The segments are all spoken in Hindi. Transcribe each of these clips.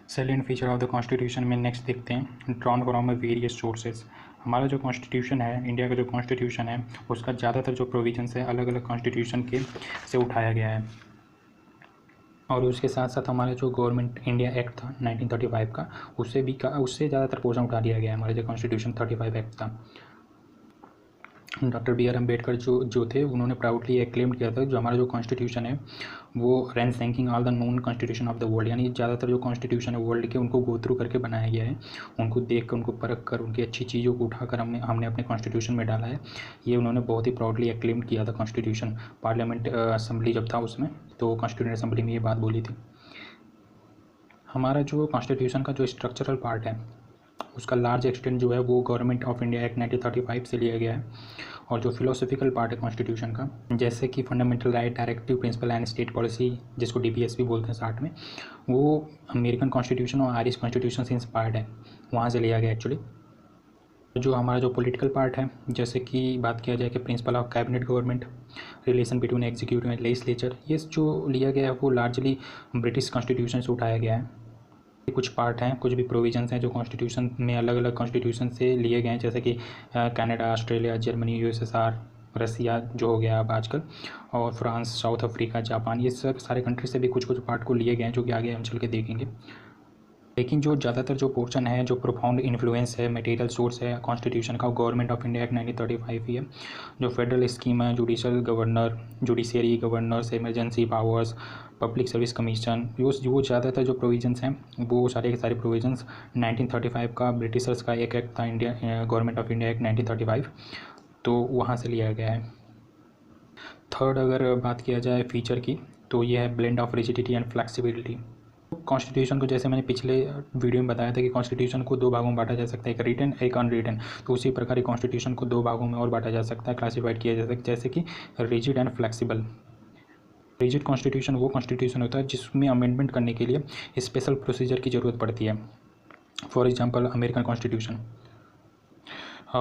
Salient feature of the constitution में नेक्स्ट देखते हैं ड्रॉन फ्रॉम वेरियस सोर्सेज। हमारा जो कॉन्स्टिट्यूशन है, इंडिया का जो कॉन्स्टिट्यूशन है, उसका ज़्यादातर जो प्रोविजंस है अलग अलग कॉन्स्टिट्यूशन के से उठाया गया है। और उसके साथ साथ हमारा जो गवर्नमेंट इंडिया एक्ट था 1935 का, उससे ज़्यादातर पोर्शन उठा लिया गया है। हमारा जो कॉन्स्टिट्यूशन 35 एक्ट था, डॉक्टर बी आर अम्बेडकर जो थे, उन्होंने प्राउडली एक्लेम किया था जो हमारा जो कॉन्स्टिट्यूशन है वो rank ranking all the known constitution of the world, यानी ज़्यादातर जो कॉन्स्टिट्यूशन है वर्ल्ड के, उनको गो थ्रू करके बनाया गया है। उनको देख कर, उनको परख कर, उनकी अच्छी चीज़ों को उठाकर हमने अपने कॉन्स्टिट्यूशन में डाला है। ये उन्होंने बहुत ही प्राउडली एक्लेम किया था कॉन्स्टिट्यूशन। पार्लियामेंट असेंबली जब था उसमें, तो कॉन्स्टिट्यूशन असेंबली में ये बात बोली थी। हमारा जो कॉन्स्टिट्यूशन का जो स्ट्रक्चरल पार्ट है उसका लार्ज एक्सटेंट जो है वो गवर्नमेंट ऑफ इंडिया एक्ट 1935 से लिया गया है। और जो फिलोसॉफिकल पार्ट है कॉन्स्टिट्यूशन का, जैसे कि fundamental right, directive principle and state policy, जिसको DPS भी बोलते हैं शार्ट में, वो अमेरिकन कॉन्स्टिट्यूशन और आयरिश कॉन्स्टिट्यूशन से इंस्पायर्ड है, वहाँ से लिया गया एक्चुअली। जो हमारा जो पॉलिटिकल पार्ट है, जैसे कि बात किया जाए कि principle of cabinet government, relation between executive and legislature, ये जो लिया गया है वो लार्जली ब्रिटिश कॉन्स्टिट्यूशन से उठाया गया है। कुछ पार्ट हैं, कुछ भी प्रोविजंस हैं जो कॉन्स्टिट्यूशन में अलग अलग कॉन्स्टिट्यूशन से लिए गए हैं, जैसे कि कनाडा, ऑस्ट्रेलिया, जर्मनी, USSR, रसिया जो हो गया अब आजकल, और फ्रांस, साउथ अफ्रीका, जापान, ये सब सारे कंट्री से भी कुछ कुछ पार्ट को लिए गए हैं, जो कि आगे हम चल के देखेंगे। लेकिन जो ज़्यादातर जो पोर्शन है, जो प्रोफाउंड इन्फ्लुएंस है, मटेरियल सोर्स है कॉन्स्टिट्यूशन का, गवर्नमेंट ऑफ इंडिया एक्ट 1935 ही है। जो फेडरल स्कीम है, judicial governor, judiciary governors, emergency powers, public service commission, वो ज़्यादातर जो प्रोविजंस हैं वो सारे के सारे प्रोविजंस 1935 का ब्रिटिशर्स का एक एक्ट था, India government of India act 1935, तो वहाँ से लिया गया है। थर्ड अगर बात किया जाए फीचर की, तो ये है blend of rigidity and flexibility. Constitution को, जैसे मैंने पिछले वीडियो में बताया था कि कॉन्स्टिट्यूशन को दो भागों में बांटा जा सकता है, एक रिटन एक अनरिटन, तो उसी प्रकार कॉन्स्टिट्यूशन को दो भागों में और बांटा जा सकता है, क्लासिफाइड किया जा सकता है, जैसे कि rigid and flexible. Rigid constitution वो कॉन्स्टिट्यूशन होता है जिसमें अमेंडमेंट करने के लिए स्पेशल प्रोसीजर की ज़रूरत पड़ती है, for example American constitution.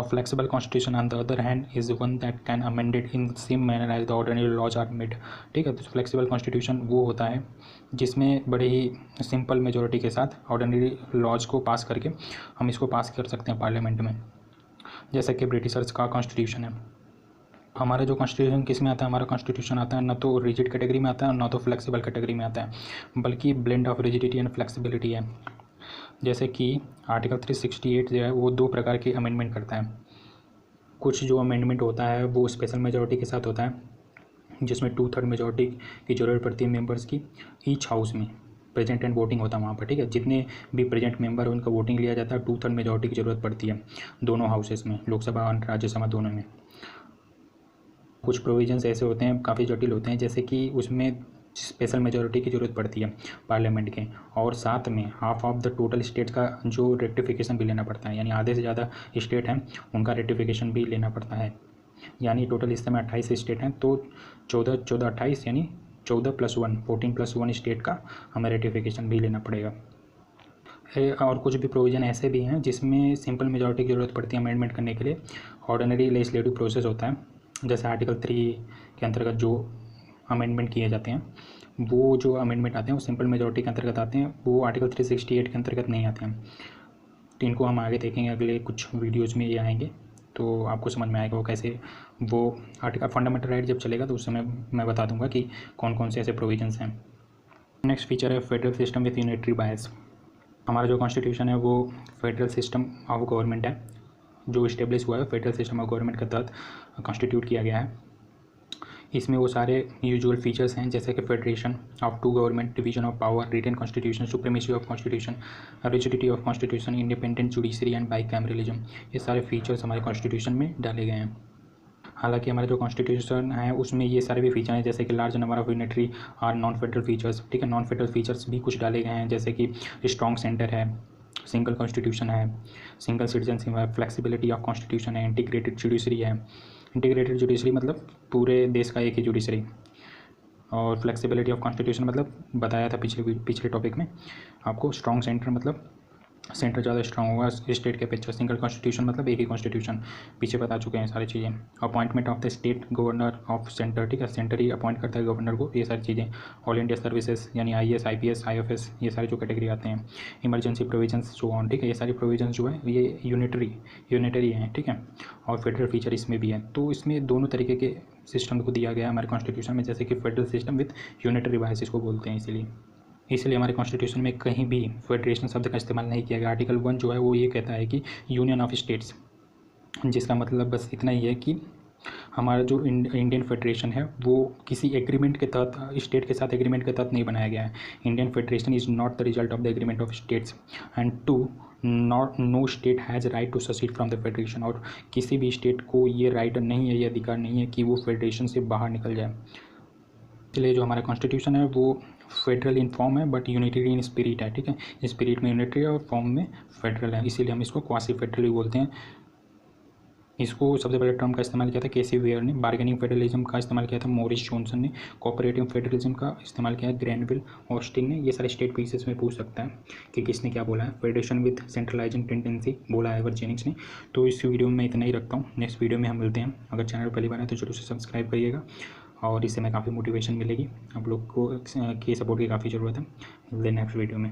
Flexible constitution on the other hand is one that can amended in same manner as the ordinary laws are made. ठीक है, तो फ्लेक्सिबल कॉन्स्टिट्यूशन वो होता है जिसमें बड़े ही सिंपल मेजोरिटी के साथ ऑर्डिनरी लॉज को पास करके हम इसको पास कर सकते हैं पार्लियामेंट में, जैसे कि ब्रिटिशर्स का कॉन्स्टिट्यूशन है। हमारा जो कॉन्स्टिट्यूशन किस में आता है, हमारा कॉन्स्टिट्यूशन आता है ना तो रिजिड कैटेगरी में आता है और ना तो फ्लेक्सिबल कैटेगरी में आता है, बल्कि blend of rigidity and flexibility है। जैसे कि आर्टिकल 368 जो है वो दो प्रकार की अमेंडमेंट करता है। कुछ जो अमेंडमेंट होता है वो स्पेशल मेजॉरिटी के साथ होता है, जिसमें 2/3 मेजॉरिटी की ज़रूरत पड़ती है मेंबर्स की ईच हाउस में, प्रेजेंट एंड वोटिंग होता है वहाँ पर। ठीक है, जितने भी प्रेजेंट मेंबर हैं उनका वोटिंग लिया जाता है, 2/3 मेजॉरिटी की ज़रूरत पड़ती है दोनों हाउसेस में, लोकसभा और राज्यसभा दोनों में। कुछ प्रोविजंस ऐसे होते हैं, काफ़ी जटिल होते हैं, जैसे कि उसमें स्पेशल मेजॉरिटी की ज़रूरत पड़ती है पार्लियामेंट के, और साथ में half of the total state का जो रेक्टिफिकेशन भी लेना पड़ता है, यानी आधे से ज़्यादा स्टेट हैं उनका रेक्टिफिकेशन भी लेना पड़ता है। यानी टोटल इस समय 28 स्टेट हैं, तो 14 यानी 14 + 1 14 + 1 स्टेट का हमें रेक्टिफिकेशन भी लेना पड़ेगा। और कुछ भी प्रोविज़न ऐसे भी हैं जिसमें सिंपल मेजॉरिटी की ज़रूरत पड़ती है अमेंडमेंट करने के लिए, ऑर्डिनरी लेजिस्लेटिव प्रोसेस होता है। जैसे आर्टिकल 3 के अंतर्गत जो अमेंडमेंट किए जाते हैं, वो जो अमेंडमेंट आते हैं वो सिंपल मेजॉरिटी के अंतर्गत आते हैं, वो आर्टिकल 368 के अंतर्गत नहीं आते हैं। तो इनको हम आगे देखेंगे, अगले कुछ वीडियोज़ में ये आएंगे, तो आपको समझ में आएगा वो कैसे, वो आर्टिकल फंडामेंटल राइट जब चलेगा तो उस समय मैं बता दूंगा कि कौन कौन से ऐसे प्रोविजंस हैं। नेक्स्ट फीचर है फेडरल सिस्टम विथ यूनिटरी बायस। हमारा जो कॉन्स्टिट्यूशन है वो फेडरल सिस्टम ऑफ गवर्नमेंट है, जो इस्टेब्लिश हुआ है फेडरल सिस्टम ऑफ गवर्नमेंट के तहत कॉन्स्टिट्यूट किया गया है। इसमें वो सारे यूजुअल फीचर्स हैं, जैसे कि federation of two government, division of power, written constitution, supremacy of constitution, rigidity of constitution, independent judiciary and bicameralism, ये सारे फीचर्स हमारे कॉन्स्टिट्यूशन में डाले गए हैं। हालांकि हमारा जो कॉन्स्टिट्यूशन है उसमें ये सारे भी फीचर हैं, जैसे कि लार्ज नंबर ऑफ यूनिटरी और नॉन फेडरल फीचर्स। ठीक है, नॉन फेडरल फीचर्स भी कुछ डाले गए हैं, जैसे कि स्ट्रॉन्ग सेंटर है, सिंगल कॉन्स्टिट्यूशन है, सिंगल सिटीजनशिप है, फ्लेक्सिबिलिटी ऑफ कॉन्स्टिट्यूशन है, इंटीग्रेटेड जुडिशरी है। इंटीग्रेटेड जुडिशरी मतलब पूरे देश का एक ही जुडिशरी, और फ्लेक्सिबिलिटी ऑफ कॉन्स्टिट्यूशन मतलब बताया था पिछले टॉपिक में आपको। स्ट्रॉन्ग सेंटर मतलब सेंटर ज़्यादा स्ट्रांग होगा स्टेट के अपेक्षा। सिंगल कॉन्स्टिट्यूशन मतलब एक ही कॉन्स्टिट्यूशन, पीछे बता चुके हैं सारी चीज़ें। Appointment of the state governor of centre, ठीक है, सेंटर ही अपॉइंट करता है गवर्नर को, ये सारी चीज़ें। ऑल इंडिया सर्विसेज यानी IAS IPS IFS ये सारे जो कैटेगरी आते हैं। इमरजेंसी प्रोविजंस जो ऑन, ठीक है, ये सारी प्रोविजंस जो है ये यूनिटरी हैं, ठीक है, और फेडरल फीचर इसमें भी है। तो इसमें दोनों तरीके के सिस्टम को दिया गया है हमारे कॉन्स्टिट्यूशन में, जैसे कि federal system with unitary biases को बोलते हैं। इसलिए हमारे कॉन्स्टिट्यूशन में कहीं भी फेडरेशन शब्द का इस्तेमाल नहीं किया गया। आर्टिकल 1 जो है वो ये कहता है कि यूनियन ऑफ स्टेट्स, जिसका मतलब बस इतना ही है कि हमारा जो इंडियन फेडरेशन है वो किसी एग्रीमेंट के तहत, स्टेट के साथ एग्रीमेंट के तहत नहीं बनाया गया है। Indian federation is not the result of the agreement of states and no state has right to secede from the federation, और किसी भी स्टेट को ये राइट नहीं है, ये अधिकार नहीं है कि वो फेडरेशन से बाहर निकल जाए। इसलिए जो हमारा कॉन्स्टिट्यूशन है वो फेडरल इन फॉर्म है बट यूनिटरी इन स्पिरिट है, ठीक है, स्पिरिट में यूनिटरी है और फॉर्म में फेडरल है, इसीलिए हम इसको क्वासी फेडरल भी बोलते हैं। इसको सबसे पहले टर्म का इस्तेमाल किया था केसी वेयर ने, बार्गेनिंग फेडरलिज्म का इस्तेमाल किया था मॉरिस जॉनसन ने, कोऑपरेटिव फेडरलिज्म का इस्तेमाल किया है ग्रैनविल ऑस्टिन ने। ये सारे स्टेट पीसेस में पूछ सकता है कि किसने क्या बोला है। फेडरेशन विद सेंट्रलाइजिंग टेंडेंसी बोला है वर्जेनिक्स ने। तो इस वीडियो में मैं इतना ही रखता हूँ, नेक्स्ट वीडियो में हम मिलते हैं। अगर चैनल पहली बार है तो जरूर से सब्सक्राइब करिएगा, और इससे मैं काफ़ी मोटिवेशन मिलेगी, आप लोग को की सपोर्ट की काफ़ी ज़रूरत है। मिलते हैं नेक्स्ट वीडियो में।